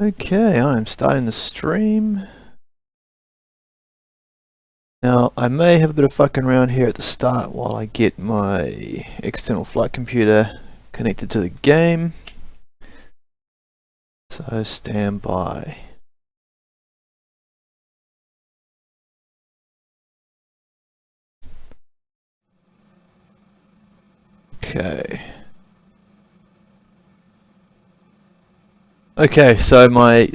Okay, I'm starting the stream. Now, I may have a bit of fucking around here at the start while I get my external flight computer connected to the game. So stand by. Okay. Okay, so my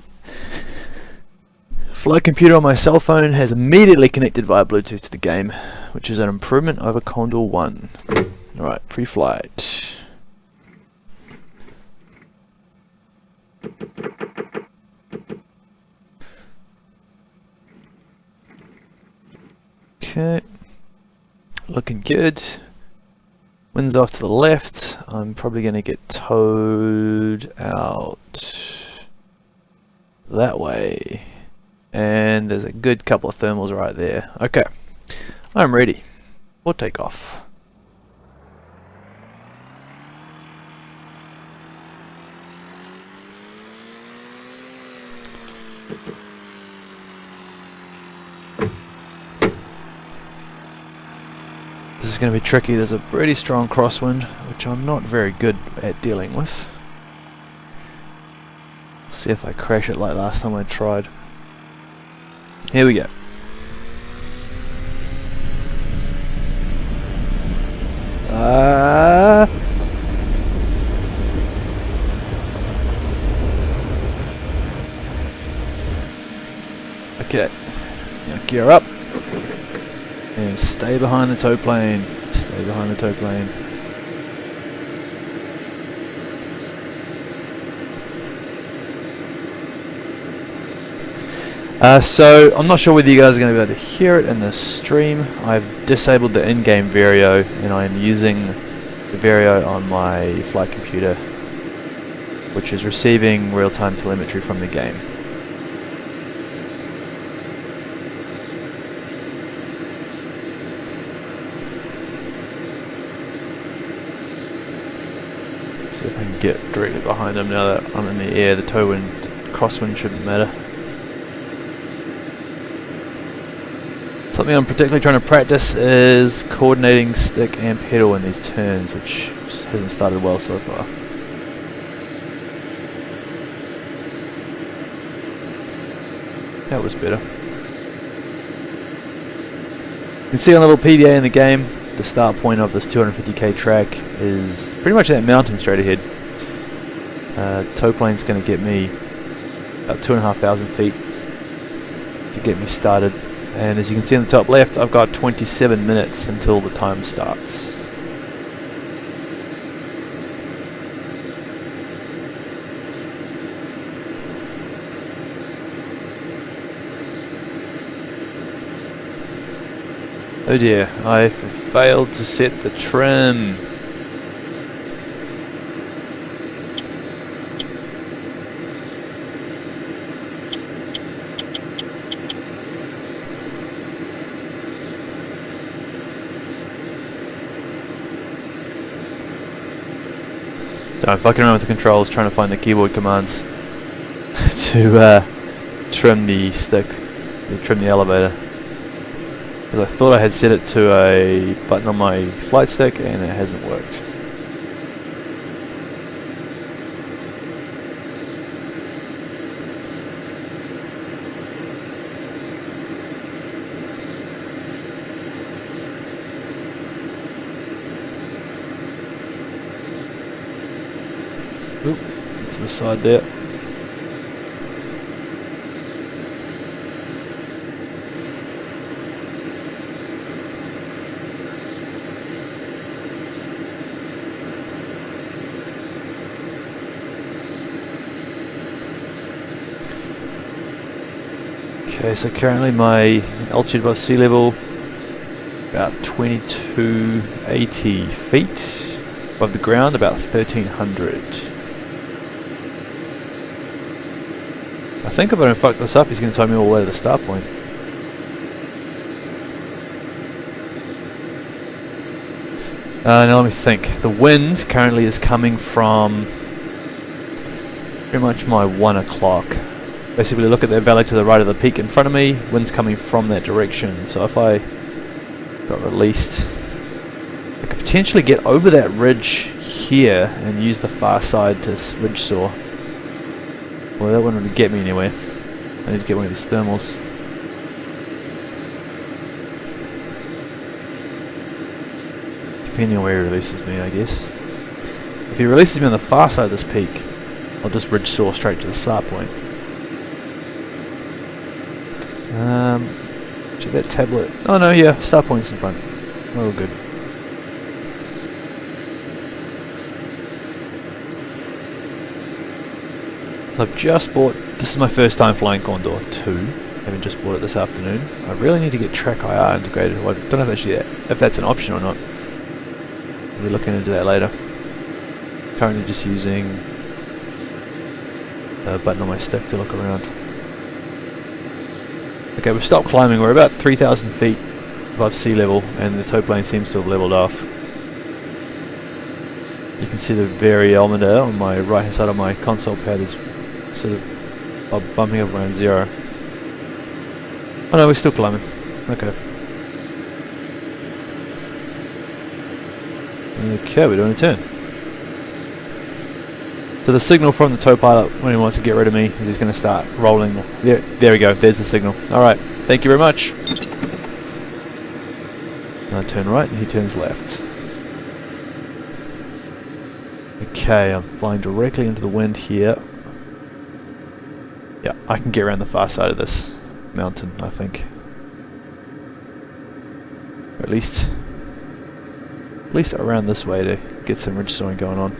flight computer on my cell phone has immediately connected via Bluetooth to the game, which is an improvement over Condor 1. Alright, pre-flight. Okay. Looking good. Wind's off to the left. I'm probably going to get towed out that way. And there's a good couple of thermals right there. Okay, I'm ready. We'll take off. This is going to be tricky. There's a pretty strong crosswind, which I'm not very good at dealing with. See if I crash it like last time I tried. Here we go. Okay, now gear up and stay behind the tow plane. Stay behind the tow plane. So I'm not sure whether you guys are going to be able to hear it in the stream. I've disabled the in-game Vario and I'm using the Vario on my flight computer, which is receiving real-time telemetry from the game. See if I can get directly behind him now that I'm in the air. The tow wind, crosswind shouldn't matter. Something I'm particularly trying to practice is coordinating stick and pedal in these turns, which hasn't started well so far. That was better. You can see on the little PDA in the game, the start point of this 250k track is pretty much that mountain straight ahead. Tow plane's going to get me about 2,500 feet to get me started. And as you can see on the top left, I've got 27 minutes until the time starts. Oh dear, I've failed to set the trim. So I'm fucking around with the controls, trying to find the keyboard commands to trim the stick, trim the elevator. Because I thought I had set it to a button on my flight stick and it hasn't worked. Oop, to the side there. Okay, so currently my altitude above sea level about 2280 feet above the ground, about 1300. I think if I don't fuck this up, he's going to tow me all the way to the start point. Now let me think. The wind currently is coming from pretty much my 1 o'clock. Basically look at that valley to the right of the peak in front of me, wind's coming from that direction, so if I got released, I could potentially get over that ridge here and use the far side to ridge saw. Well, that wouldn't really get me anywhere. I need to get one of these thermals. Depending on where he releases me, I guess. If he releases me on the far side of this peak, I'll just ridge saw straight to the start point. Check that tablet. Oh no, yeah, start point's in front. We're all good. I've just bought, this is my first time flying Condor 2, having just bought it this afternoon. I really need to get track IR integrated. Well, I don't know if that's an option or not. We'll be looking into that later. Currently just using a button on my stick to look around. Okay, we've stopped climbing. We're about 3,000 feet above sea level and the tow plane seems to have leveled off. You can see the variometer on my right hand side of my console pad is sort of bumping up around 0. Oh no, we're still climbing. Okay. Okay, we're doing a turn. So the signal from the tow pilot when he wants to get rid of me is he's going to start rolling. There we go, there's the signal. Alright, thank you very much. I turn right and he turns left. Okay, I'm flying directly into the wind here. Yeah, I can get around the far side of this mountain, I think. Or at least around this way to get some ridge sawing going on.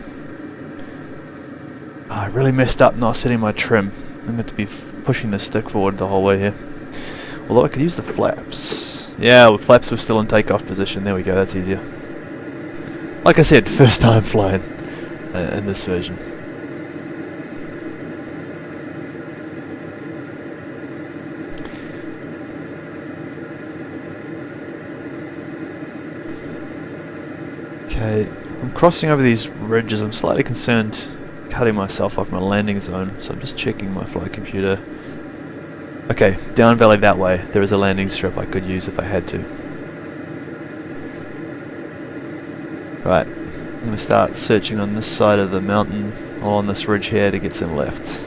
Oh, I really messed up not setting my trim. I'm going to be pushing the stick forward the whole way here. Although I could use the flaps. Yeah, with flaps were still in takeoff position. There we go, that's easier. Like I said, first time flying in this version. Okay, I'm crossing over these ridges. I'm slightly concerned cutting myself off my landing zone, so I'm just checking my flight computer. Okay, down valley that way. There is a landing strip I could use if I had to. Right, I'm going to start searching on this side of the mountain, or on this ridge here to get some left.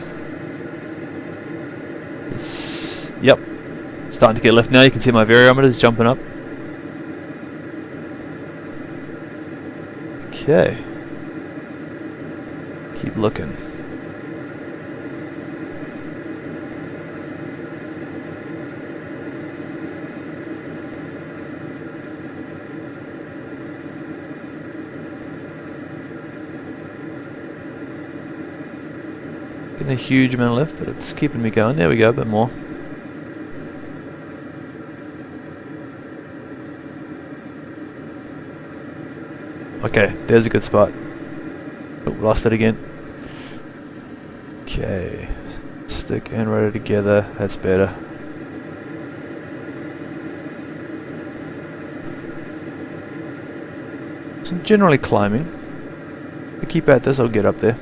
Yep, starting to get left now. You can see my variometer is jumping up. Okay. Keep looking. Getting a huge amount of lift, but it's keeping me going. There we go, a bit more. Okay, there's a good spot. Oh, lost it again. Okay, stick and rotor together, that's better. So I'm generally climbing. If I keep at this, I'll get up there.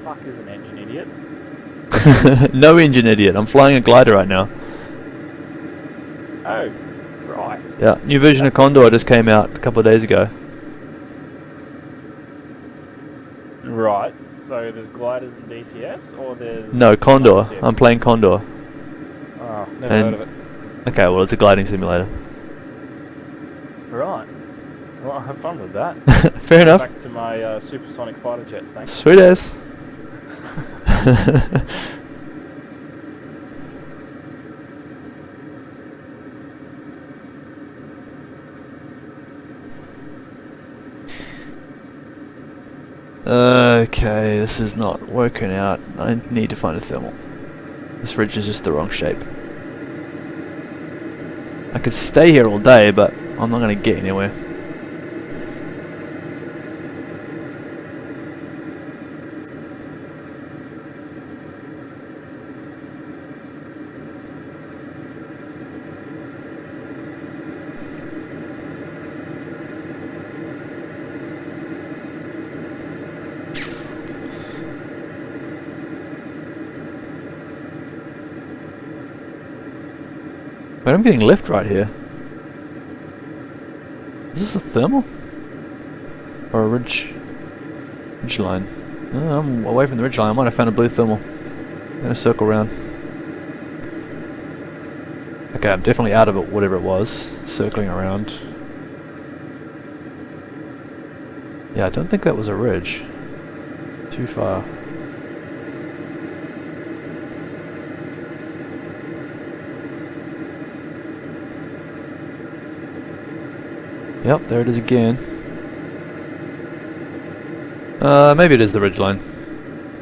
Fuck is an engine idiot? No engine idiot. I'm flying a glider right now. Oh, right. Yeah, new version of Condor just came out a couple of days ago. Right. So there's gliders in DCS, or there's... No, Condor. I'm playing Condor. Oh, never heard of it. Okay, well, it's a gliding simulator. Right. Well, I'll have fun with that. Fair enough. Back to my supersonic fighter jets, thanks. Sweet as. Okay, this is not working out. I need to find a thermal. This ridge is just the wrong shape. I could stay here all day, but I'm not going to get anywhere. Wait, I'm getting left right here. Is this a thermal? Or a ridge line? Oh, I'm away from the ridge line. I might have found a blue thermal. I'm gonna circle around. Okay, I'm definitely out of it, whatever it was. Circling around. Yeah, I don't think that was a ridge. Too far. Yep, there it is again. Maybe it is the ridge line.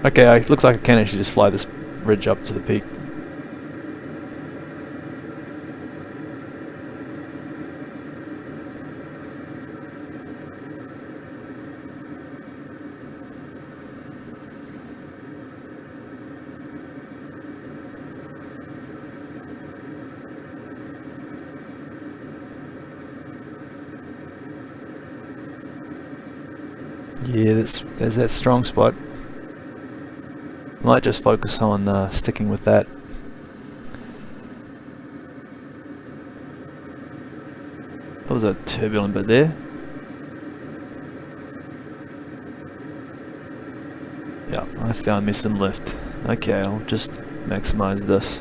Okay, looks like I can actually just fly this ridge up to the peak. Yeah, there's that strong spot. Might just focus on sticking with that. That was a turbulent bit there. Yeah, I found me some lift. Okay, I'll just maximize this.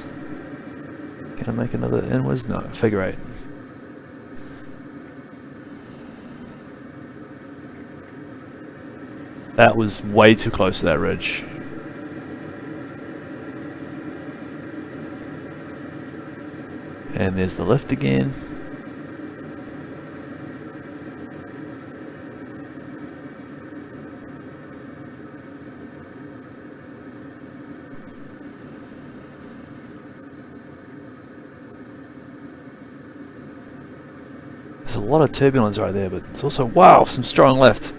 Can I make another inwards? No, figure eight. That was way too close to that ridge. And there's the lift again. There's a lot of turbulence right there, but it's also, wow, some strong lift.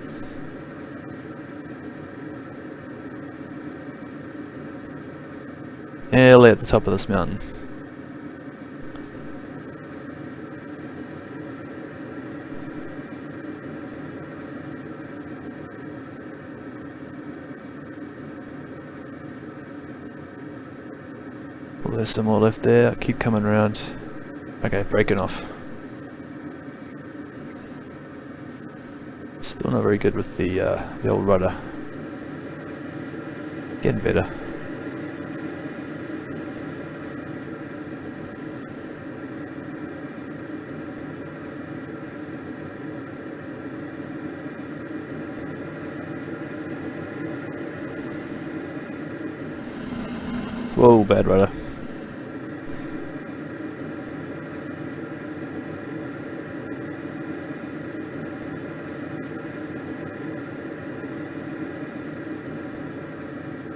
Nearly at the top of this mountain. Oh, there's some more left there. I keep coming around. Okay, breaking off. Still not very good with the old rudder. Getting better. Whoa, bad rudder.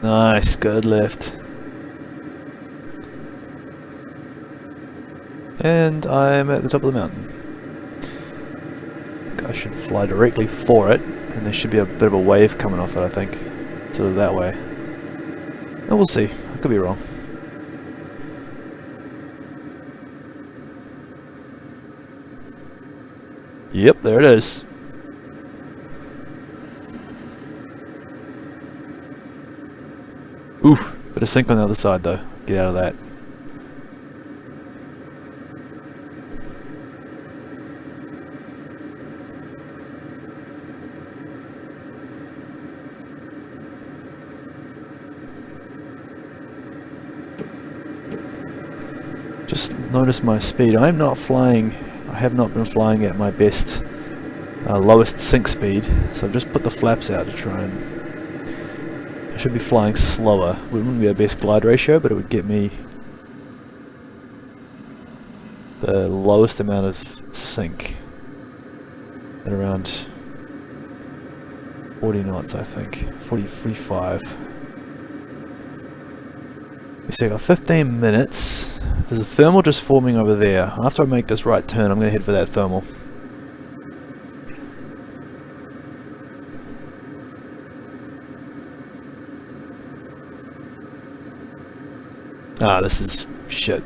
Nice, good lift. And I'm at the top of the mountain. I should fly directly for it, and there should be a bit of a wave coming off it, I think. Sort of that way. Oh, we'll see. I could be wrong. Yep, there it is. Oof, bit of sink on the other side though. Get out of that. Just notice my speed. I'm not flying, I have not been flying at my best, lowest sink speed, so I've just put the flaps out to try and... I should be flying slower. It wouldn't be our best glide ratio, but it would get me the lowest amount of sink at around 40 knots, I think. 45. So I got 15 minutes. There's a thermal just forming over there. After I make this right turn, I'm going to head for that thermal. Ah, this is shit.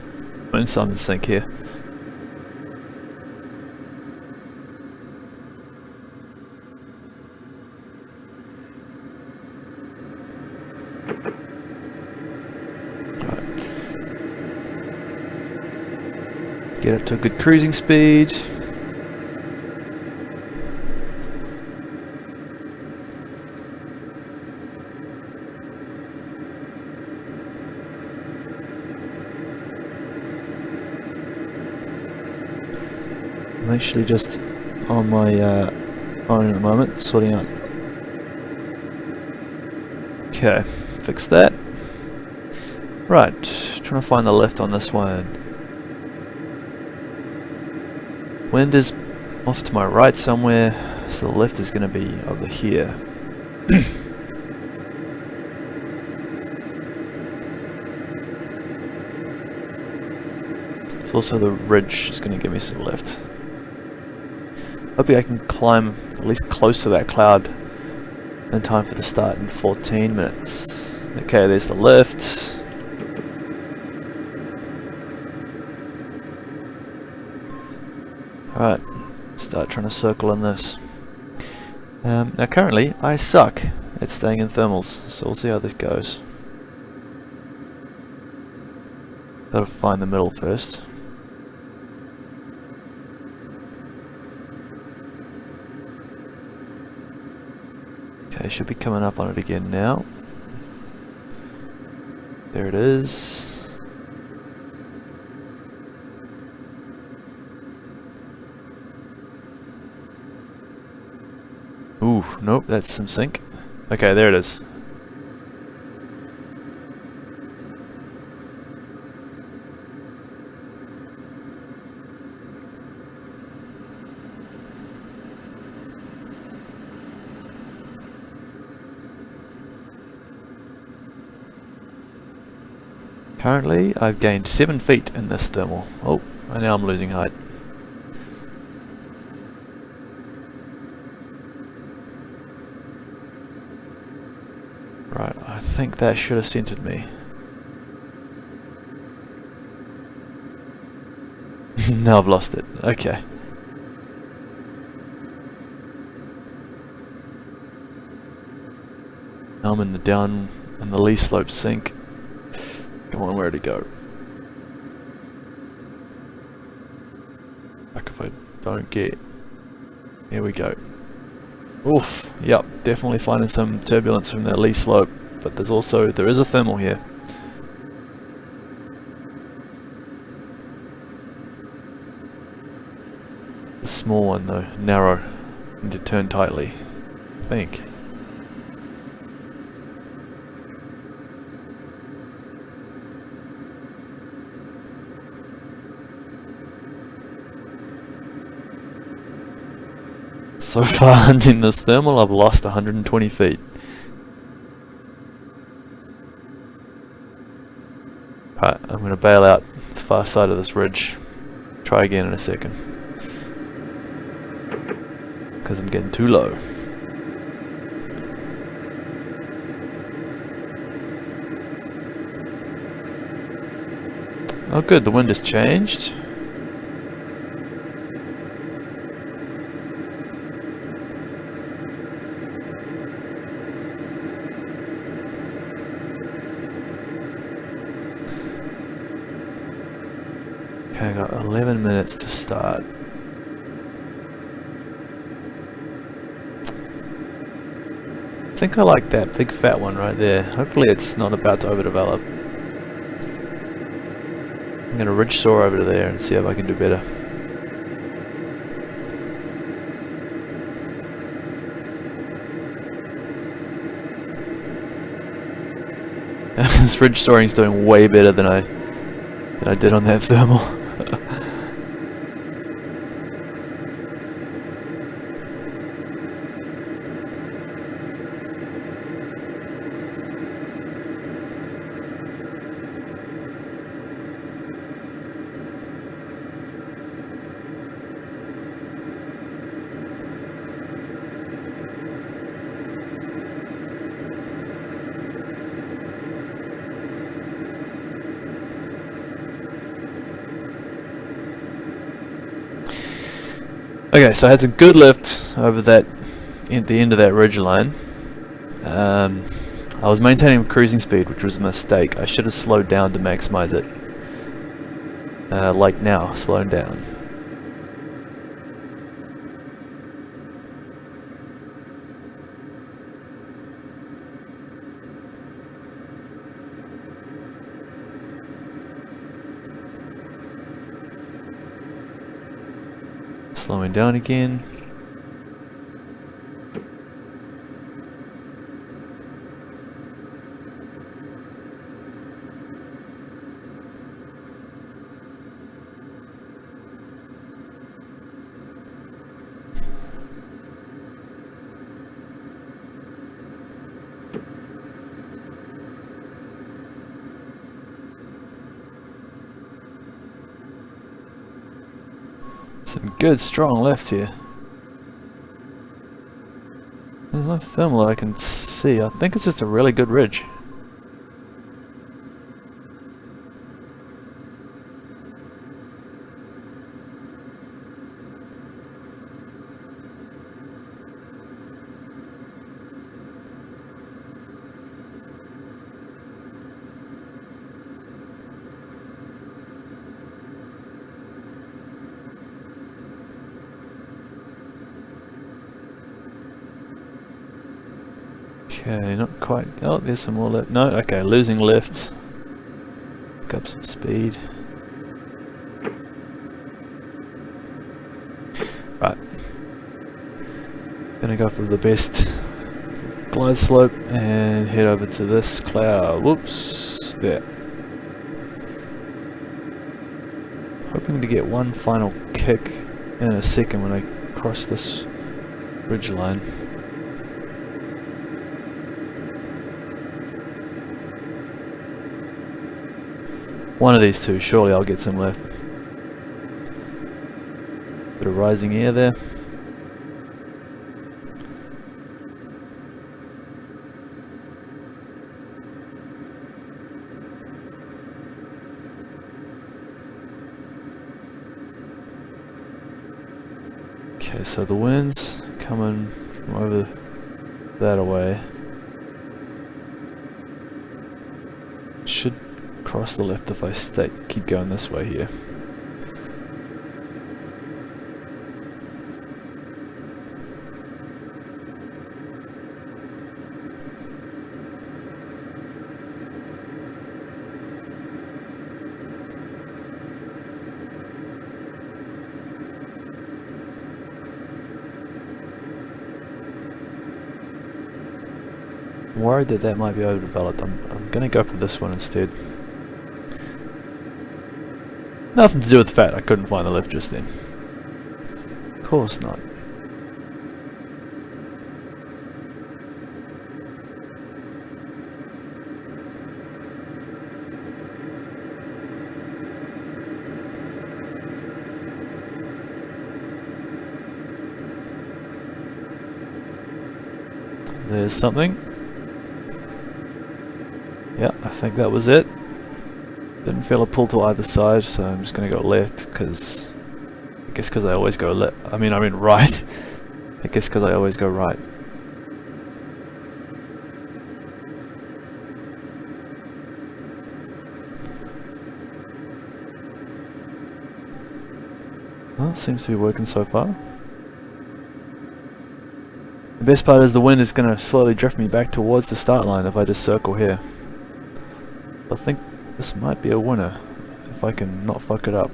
I'm inside the sink here. Get up to a good cruising speed. I'm actually just on my phone at the moment, sorting out. Okay, fix that. Right, trying to find the left on this one. Wind is off to my right somewhere, so the left is going to be over here. It's also the ridge is going to give me some lift. Hopefully I can climb at least close to that cloud in time for the start in 14 minutes. Okay, there's the lift. Alright, start trying to circle in this. Now currently I suck at staying in thermals, so we'll see how this goes. Gotta find the middle first. Okay, should be coming up on it again now. There it is. Ooh, nope, that's some sink. Okay, there it is. Currently, I've gained 7 feet in this thermal. Oh, and now I'm losing height. Right, I think that should have centered me. Now I've lost it. Okay. Now I'm in the lee slope sink. Come on, where'd it go? Like if I don't get... Here we go. Oof, yep, definitely finding some turbulence from that lee slope, but there is a thermal here. A small one though, narrow, and to turn tightly, I think. So far hunting this thermal, I've lost 120 feet. Right, I'm going to bail out the far side of this ridge. Try again in a second. Because I'm getting too low. Oh good, the wind has changed. Okay, I got 11 minutes to start. I think I like that big fat one right there. Hopefully it's not about to overdevelop. I'm going to ridge soar over to there and see if I can do better. This ridge soaring is doing way better than I did on that thermal. Okay, so I had some good lift over that at the end of that ridge line. I was maintaining cruising speed, which was a mistake. I should have slowed down to maximize it. like now, slowing down. Slowing down again. Some good strong left here. There's no thermal that I can see. I think it's just a really good ridge. Okay, not quite. Oh, there's some more left. No, okay, losing lift. Pick up some speed. Right. Gonna go for the best glide slope and head over to this cloud. Whoops. There. Hoping to get one final kick in a second when I cross this ridge line. One of these two, surely I'll get some left. Bit of rising air there. Okay, so the wind's coming from over that away. Should cross the left if I keep going this way here. I'm worried that that might be overdeveloped. I'm gonna go for this one instead. Nothing to do with the fact I couldn't find the lift just then. Of course not. There's something. Yeah, I think that was it. Didn't feel a pull to either side, so I'm just gonna go left, because I guess because I always go left. I mean right. I guess because I always go right. Well, seems to be working so far. The best part is the wind is gonna slowly drift me back towards the start line if I just circle here. I think this might be a winner, if I can not fuck it up.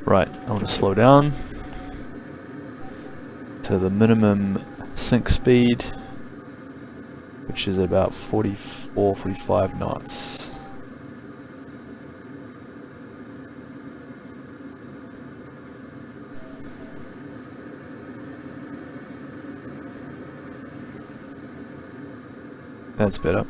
Right, I want to slow down to the minimum sink speed, which is about 44, 45 knots. That's better.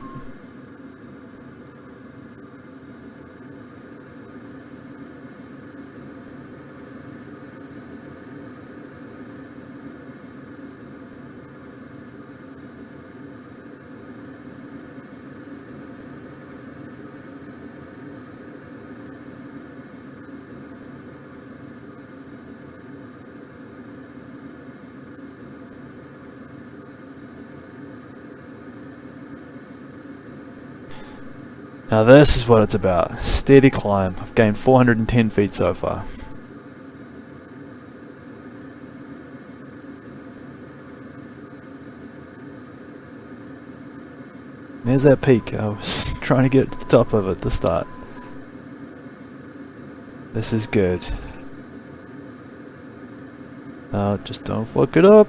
Now this is what it's about. Steady climb. I've gained 410 feet so far. There's that peak. I was trying to get to the top of it to start. This is good. Now just don't fuck it up.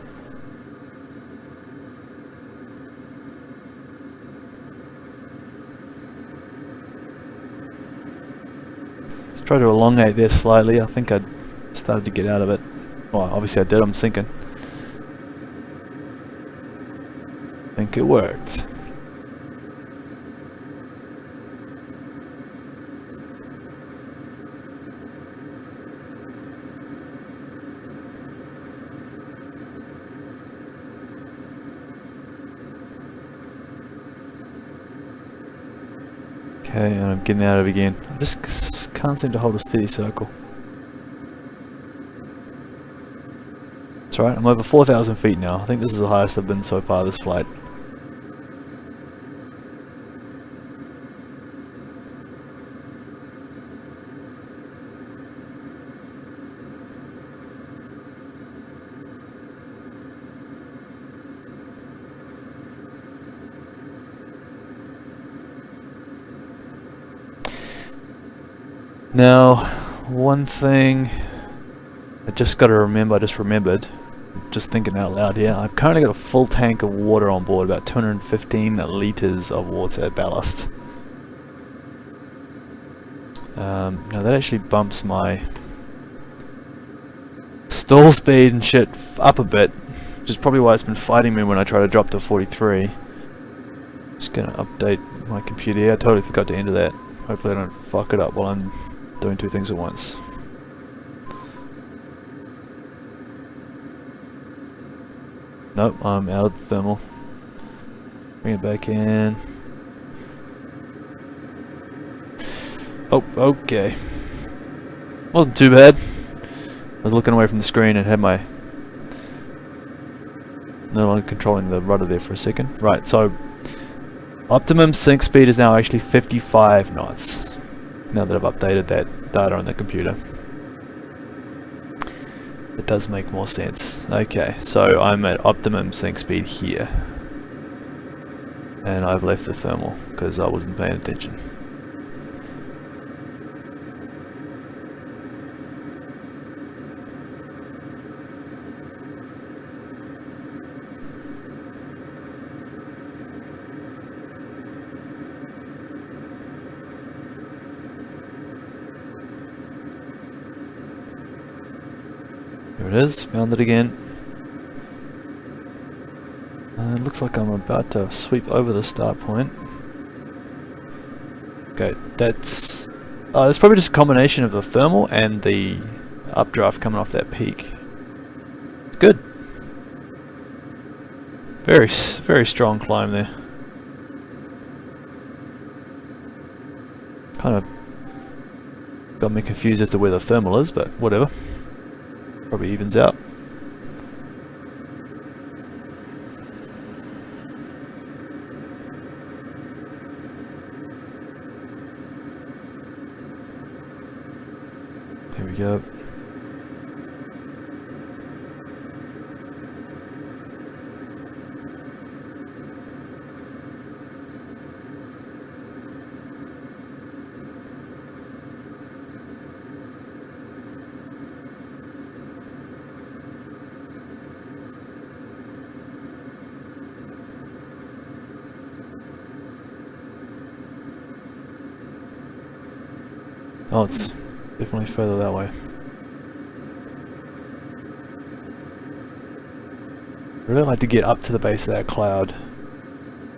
Try to elongate there slightly. I think I started to get out of it. Well, obviously I did. I'm sinking. I think it worked. Okay, and I'm getting out of it again. I just can't seem to hold a steady circle. That's right, I'm over 4,000 feet now. I think this is the highest I've been so far this flight. Now, one thing I just got to remember, I just remembered, just thinking out loud here, I've currently got a full tank of water on board, about 215 litres of water ballast. Now that actually bumps my stall speed and shit up a bit, which is probably why it's been fighting me when I try to drop to 43. Just gonna update my computer here, I totally forgot to enter that. Hopefully I don't fuck it up while I'm doing two things at once. Nope, I'm out of the thermal. Bring it back in. Oh, okay. Wasn't too bad. I was looking away from the screen and had my... no longer controlling the rudder there for a second. Right, so... optimum sink speed is now actually 55 knots. Now that I've updated that data on the computer. It does make more sense. Okay, so I'm at optimum sink speed here. And I've left the thermal because I wasn't paying attention. There it is, found it again. It looks like I'm about to sweep over the start point. Okay, that's probably just a combination of the thermal and the updraft coming off that peak. It's good. Very strong climb there. Kind of got me confused as to where the thermal is, but whatever. Probably evens out. There we go. Oh, it's definitely further that way. I really like to get up to the base of that cloud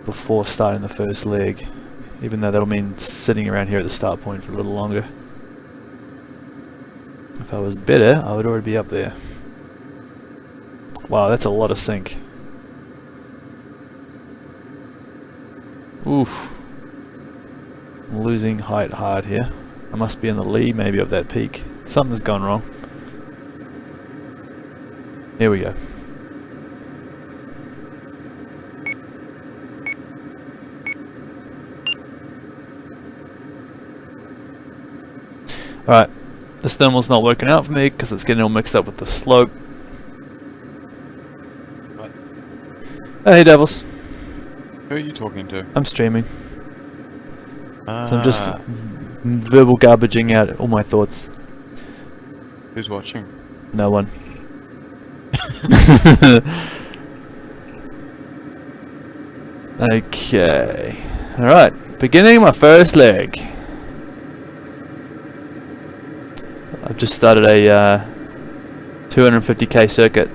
before starting the first leg, even though that'll mean sitting around here at the start point for a little longer. If I was better, I would already be up there. Wow, that's a lot of sink. Oof. I'm losing height hard here. I must be in the lee maybe of that peak. Something's gone wrong. Here we go. This thermal's not working out for me because it's getting all mixed up with the slope. What? Hey Devils, Who are you talking to? I'm streaming. So I'm just verbal garbaging out all my thoughts. Who's watching? No one. Okay. Alright, beginning my first leg. I've just started a 250k circuit.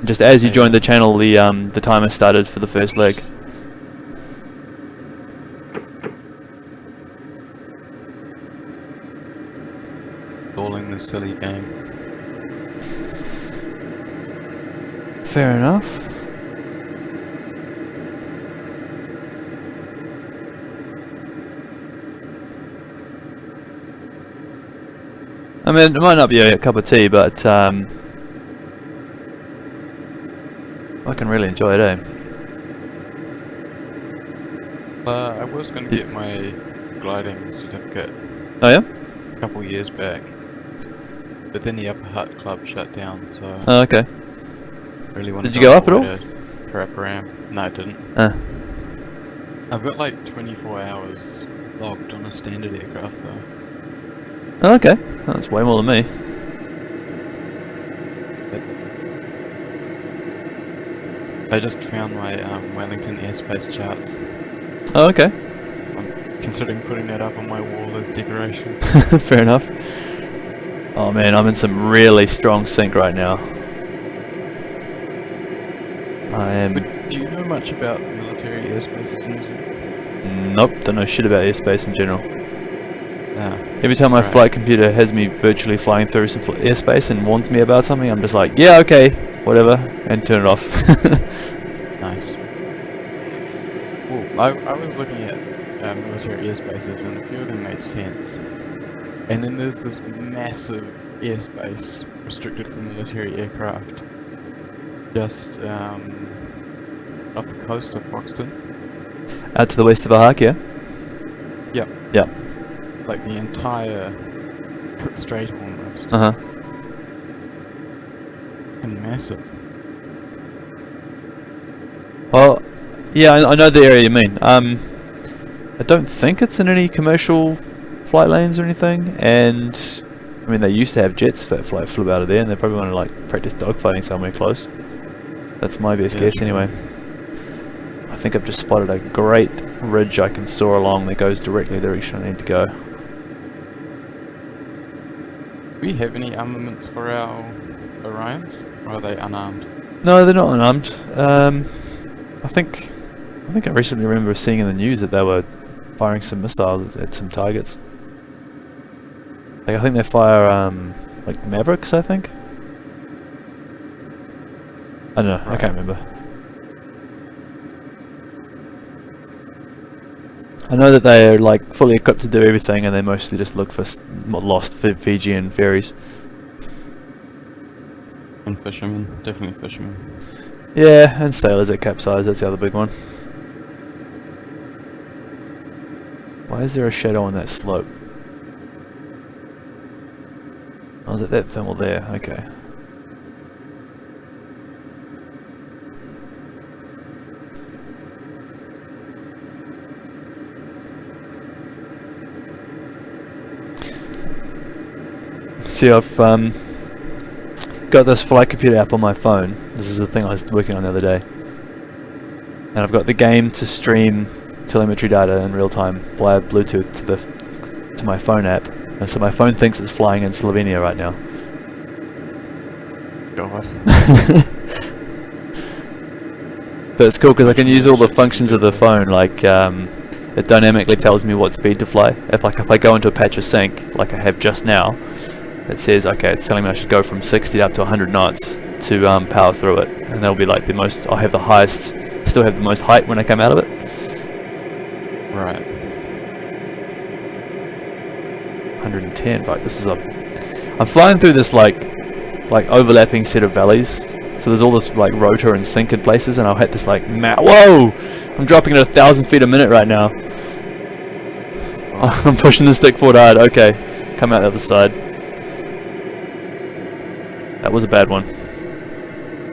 Just as you joined the channel, the timer started for the first leg. Stalling this silly game. Fair enough. I mean, it might not be a cup of tea, but I can really enjoy it, eh? I was going to get my gliding certificate Oh yeah? a couple years back, but then the Upper Hutt Club shut down, so Oh, okay. really wanted Did you go up at all? For upper ramp. No, I didn't. I've got like 24 hours logged on a standard aircraft though. Oh, okay. Oh, that's way more than me. I just found my Wellington airspace charts. Oh, okay. I'm considering putting that up on my wall as decoration. Fair enough. Oh man, I'm in some really strong sync right now. I am... But do you know much about military airspaces using? Nope, don't know shit about airspace in general. Ah, Every time my right. flight computer has me virtually flying through some airspace and warns me about something, I'm just like, yeah, okay, whatever, and turn it off. Nice. Well, I was looking at military airspaces and a few of them made sense. And then there's this massive airspace restricted for military aircraft just off the coast of Foxton. Out to the west of Ahak, yeah? Yep. Yep. Like the entire Cook Strait almost. Uh-huh. And massive. Well, yeah, I know the area you mean. I don't think it's in any commercial flight lanes or anything, and I mean they used to have jets that flew out of there, and they probably want to like practice dogfighting somewhere close. That's my best guess anyway. I think I've just spotted a great ridge I can soar along that goes directly the direction I need to go. Do we have any armaments for our Orions? Or are they unarmed? No, they're not unarmed. I think I recently remember seeing in the news that they were firing some missiles at some targets. Like I think they fire like Mavericks, I think. I don't know. I can't remember. I know that they are like fully equipped to do everything, and they mostly just look for lost Fijian ferries. And fishermen, definitely fishermen. Yeah, and sailors that capsize. That's the other big one. Why is there a shadow on that slope? Oh, is it that thermal there? Okay. See, I've got this flight computer app on my phone. This is the thing I was working on the other day. And I've got the game to stream telemetry data in real time via Bluetooth to my phone app. And so my phone thinks it's flying in Slovenia right now. God. But it's cool because I can use all the functions of the phone, like it dynamically tells me what speed to fly. If I go into a patch of sync, like I have just now, it says, okay, it's telling me I should go from 60 up to 100 knots to power through it, and that'll be like the most. I'll have the highest, still have the most height when I come out of it. Right. 110. Right, this is a. I'm flying through this like overlapping set of valleys. So there's all this like rotor and sink in places, and I'll hit this like whoa! I'm dropping at 1,000 feet a minute right now. I'm pushing the stick forward hard. Okay, come out the other side. That was a bad one.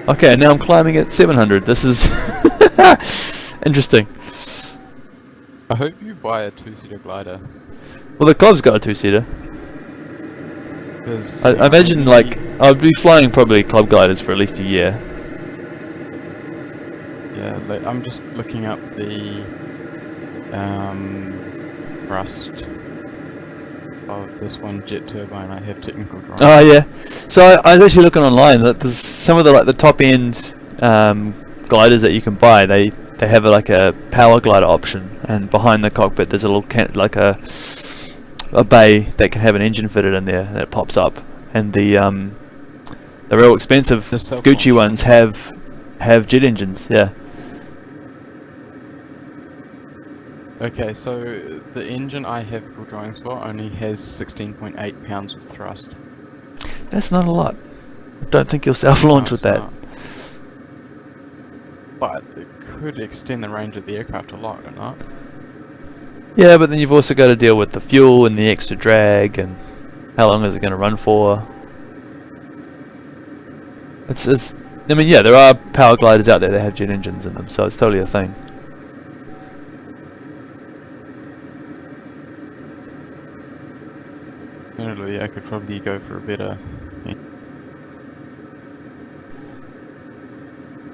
Okay, now I'm climbing at 700. This is interesting. I hope you buy a 2-seater glider. Well, the club's got a 2-seater. Because I imagine, like, I'd be flying probably club gliders for at least a year. yeah, like, I'm just looking up the thrust of this one jet turbine. I have technical drawings. Oh yeah. So I was actually looking online. That there's some of the the top end gliders that you can buy. They have like a power glider option, and behind the cockpit there's a little like a bay that can have an engine fitted in there that pops up. And the real expensive Gucci ones have jet engines. Yeah. Okay, so the engine I have full drawings for only has 16.8 pounds of thrust. That's not a lot. I don't think you'll self-launch No, with it's that. not. But it could extend the range of the aircraft a lot, or not? Yeah, but then you've also got to deal with the fuel and the extra drag and how long is it going to run for. It's I mean, yeah, there are power gliders out there that have jet engines in them, so it's totally a thing. Generally, I could probably go for a better...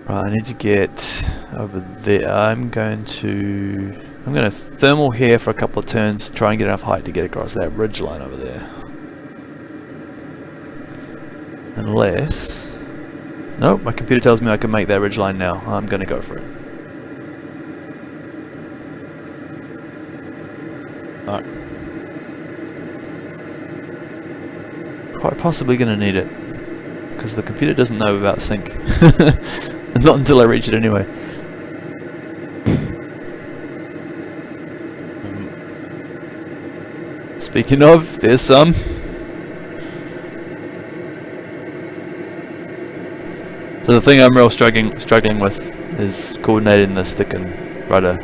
Right, I need to get over there. I'm going to thermal here for a couple of turns, try and get enough height to get across that ridge line over there. Unless... Nope, my computer tells me I can make that ridge line now. I'm going to go for it. Quite possibly going to need it, because the computer doesn't know about sync. Not until I reach it anyway. Speaking of, there's some. So the thing I'm real struggling with is coordinating the stick and rudder.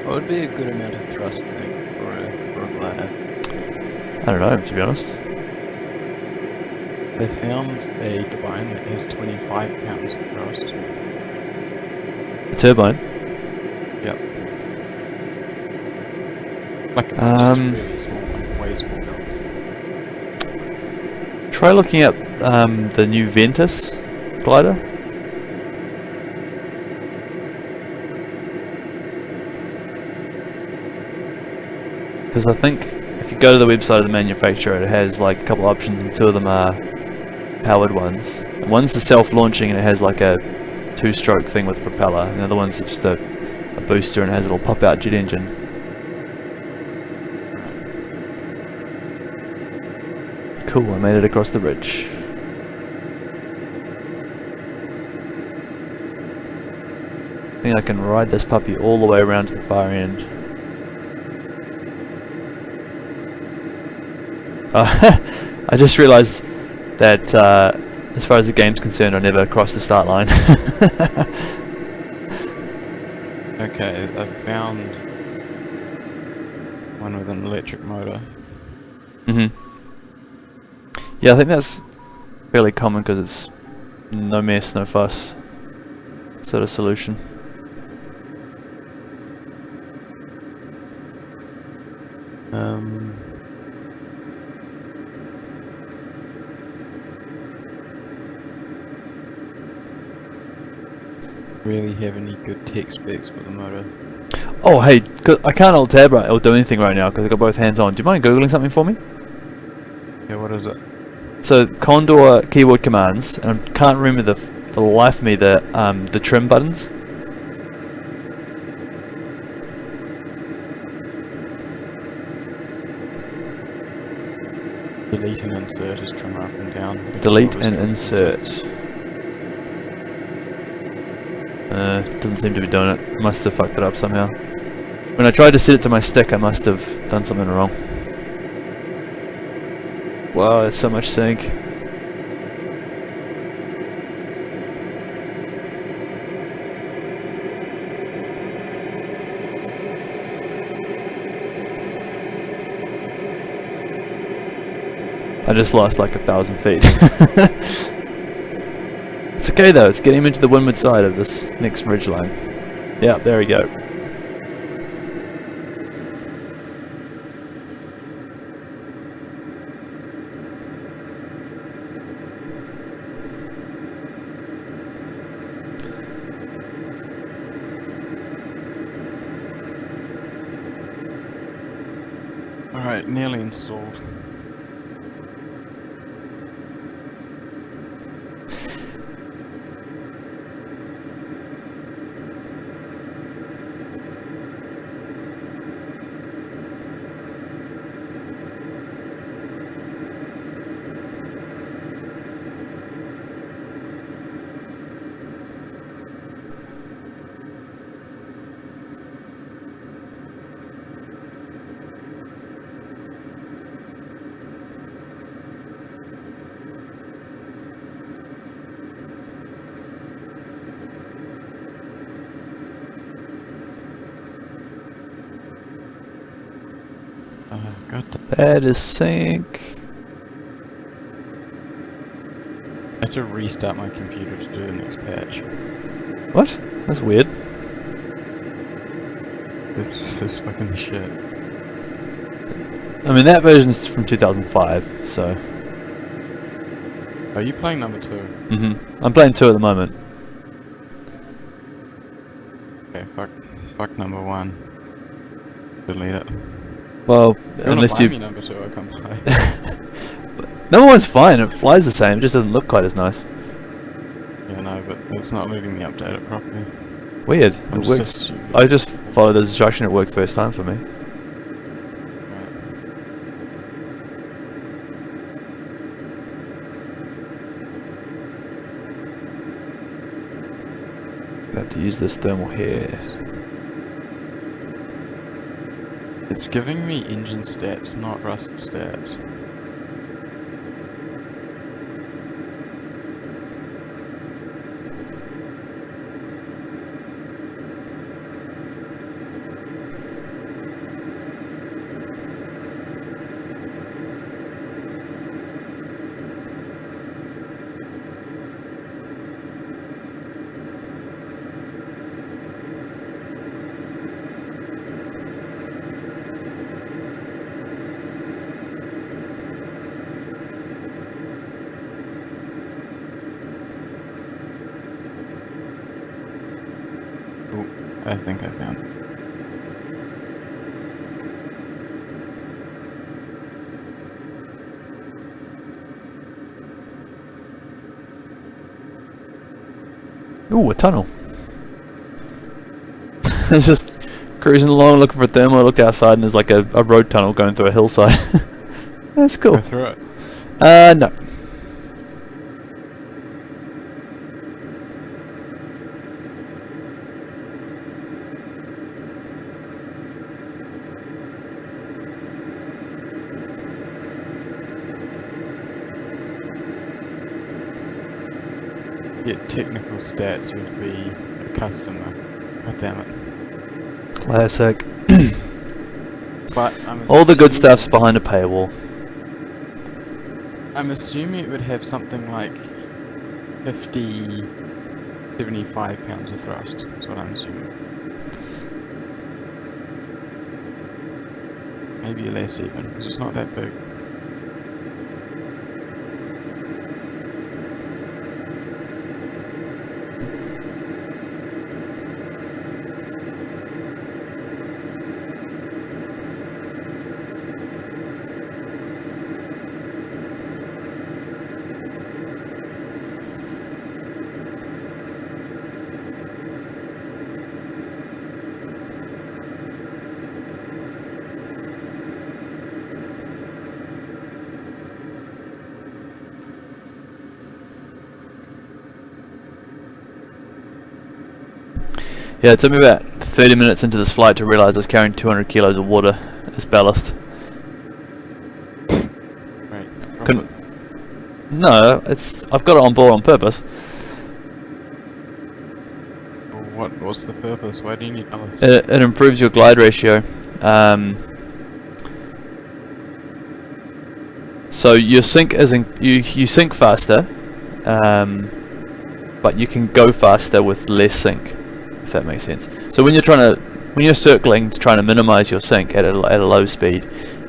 What would be a good amount of thrust, I think, for a glider? I don't know, to be honest. They found a turbine that has 25 pounds of thrust. The turbine. Yep. Like a really small one, way smaller. Try looking at the new Ventus glider. Because I think if you go to the website of the manufacturer, it has like a couple of options, and two of them are powered ones. One's the self-launching, and it has like a 2-stroke thing with propeller, and the other one's just a booster and it has a little pop-out jet engine. Cool, I made it across the ridge. I think I can ride this puppy all the way around to the far end. I just realised that as far as the game's concerned, I never crossed the start line. Okay, I've found one with an electric motor. Yeah, I think that's fairly common because it's no mess, no fuss sort of solution. Really have any good tech specs for the motor. Oh hey, I can't alt tab right or do anything right now because I've got both hands on. Do you mind googling something for me? Yeah, what is it? So Condor keyboard commands, and I can't remember for the life of me the trim buttons. Delete and insert is trim up and down. Delete and insert. Doesn't seem to be doing it. Must have fucked it up somehow. When I tried to set it to my stick, I must have done something wrong. Wow, that's so much sync. I just lost like 1,000 feet. It's okay though, it's getting into the windward side of this next ridgeline. Yeah, there we go. Alright, nearly installed. Got That is sync. I had to restart my computer to do the next patch. What? That's weird. This is fucking shit. I mean, that version's from 2005, so... Are you playing number 2? Mm-hmm. I'm playing 2 at the moment. Okay, fuck number 1. Delete it. Well, If you unless wanna you... buy me number 2, I can play. Number 1's fine, it flies the same, it just doesn't look quite as nice. Yeah, no, but it's not letting me update it properly. Weird. I'm It just works. assuming. I just followed the instruction, it worked first time for me. Right. I have to use this thermal here. It's giving me engine stats, not rust stats. I think I found it. Ooh, a tunnel. It's just cruising along looking for thermal, I look outside and there's like a road tunnel going through a hillside. That's cool. Go through it. No. Get technical stats would be a customer. God damn it. Classic. But I'm All the good assuming- stuff's behind a paywall. I'm assuming it would have something like 50, 75 pounds of thrust. That's what I'm assuming. Maybe less even, because it's not that big. Yeah, it took me about 30 minutes into this flight to realise I was carrying 200 kilos of water as ballast. Right. Couldn't- No, I've got it on board on purpose. What's the purpose? Why do you need ballast? It improves your glide ratio. So your sink isn't you sink faster, but you can go faster with less sink, if that makes sense. So when you're circling, trying to minimize your sink at a low speed,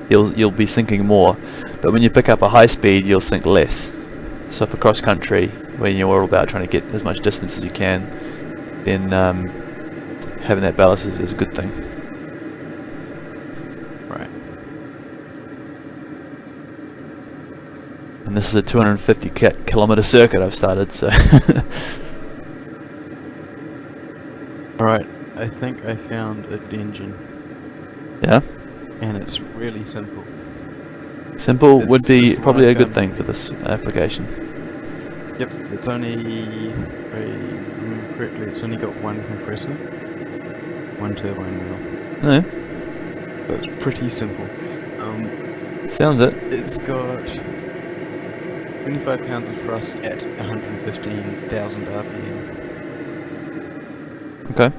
you'll be sinking more. But when you pick up a high speed, you'll sink less. So for cross country, when you're all about trying to get as much distance as you can, then having that ballast is a good thing. Right. And this is a 250 kilometer circuit I've started, so. Alright, I think I found an engine. Yeah? And it's really simple. Simple would be It's probably a like, good thing for this application. Yep, it's only, if I remember correctly, it's only got one compressor, one turbine wheel. No, So it's pretty simple. sounds it. It's got 25 pounds of thrust at 115,000 RPM. Okay.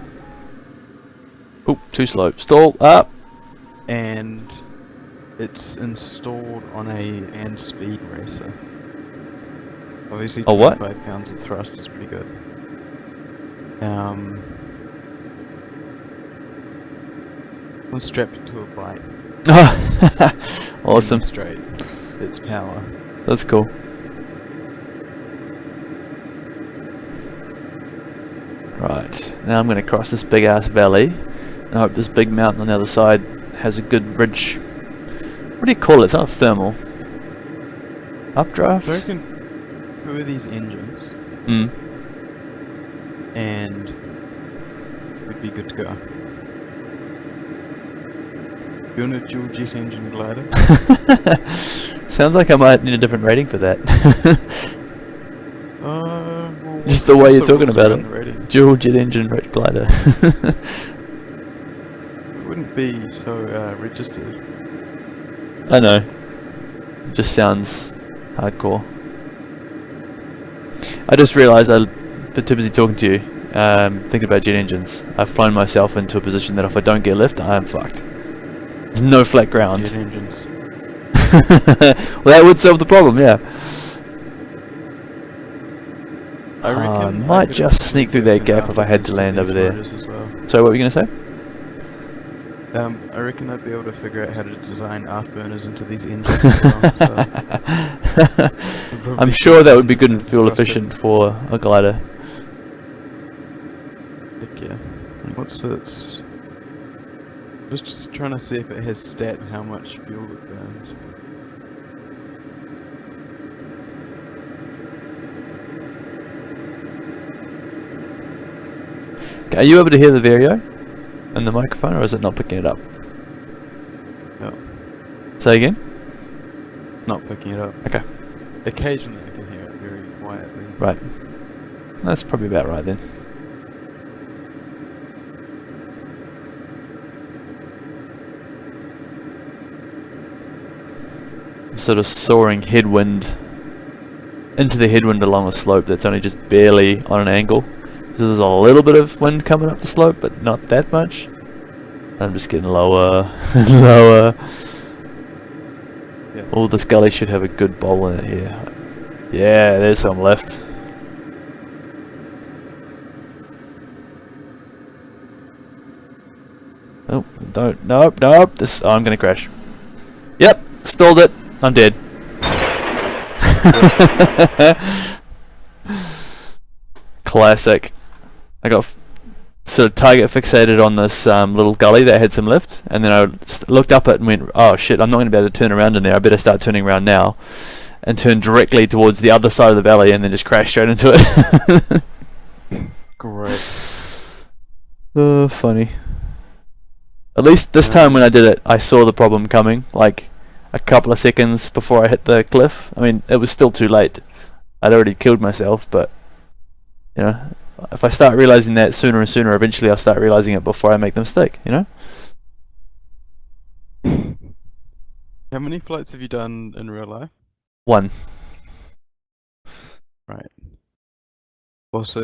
Oh, too slow. Stall up. And it's installed on a speed racer. Obviously, A what? 25 pounds of thrust is pretty good. Was strapped it to a bike. Awesome. Demonstrate its power. That's cool. Right, now I'm going to cross this big ass valley, and I hope this big mountain on the other side has a good ridge. What do you call it? It's not a thermal. Updraft? I reckon who are these engines? Mm. And we'd be good to go. You want a dual jet engine glider? Sounds like I might need a different rating for that. Well, Just the way you're talking rules about around it. the rating? Dual jet engine ridge glider. It wouldn't be so registered. I know. It just sounds hardcore. I just realised I've been too busy talking to you, thinking about jet engines. I've flown myself into a position that if I don't get lift, I am fucked. There's no flat ground. Jet engines. Well, that would solve the problem, yeah. I reckon I I might could just sneak through that open gap up if I had to these land over there. motors as well. So what were you going to say? I reckon I'd be able to figure out how to design afterburners into these engines as well, so I'm sure that would be good and fuel efficient for a glider. Heck yeah. And what's its... Just trying to see if it has stat how much fuel it burns. Are you able to hear the Vario in the microphone, or is it not picking it up? No, Say again? not picking it up. Okay. Occasionally I can hear it very quietly. Right. That's probably about right then. I'm sort of soaring headwind into the headwind along a slope that's only just barely on an angle. So there's a little bit of wind coming up the slope, but not that much. I'm just getting lower and lower. Yeah. Oh, this gully should have a good bowl in it here. Yeah, there's some left. Oh, don't, nope, nope. This, oh, I'm gonna crash. Yep, stalled it. I'm dead. Classic. I got sort of target fixated on this little gully that had some lift, and then I looked up it and went, oh shit, I'm not going to be able to turn around in there. I better start turning around now. And turned directly towards the other side of the valley and then just crashed straight into it. Great. Oh, funny. At least this time when I did it, I saw the problem coming, like a couple of seconds before I hit the cliff. I mean, it was still too late. I'd already killed myself, but, you know, if I start realizing that sooner and sooner, eventually I'll start realizing it before I make the mistake, you know? How many flights have you done in real life? One. Right. Also,